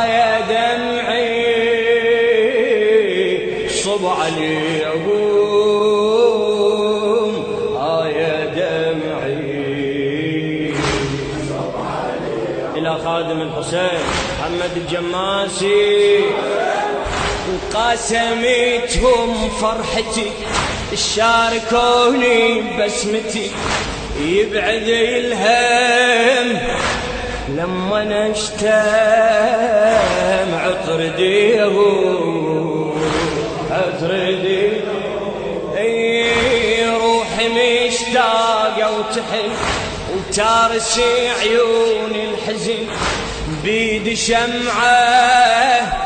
يا دمعي صب عليهم يا دمعي إلى خادم الحسين محمد الجماسي قاسمتهم فرحتي شاركوني بسمتي يبعد الهم لما نشتم عطر ديهم روحي مشتاقة وتحن وتارس عيون الحزن بيد شمعة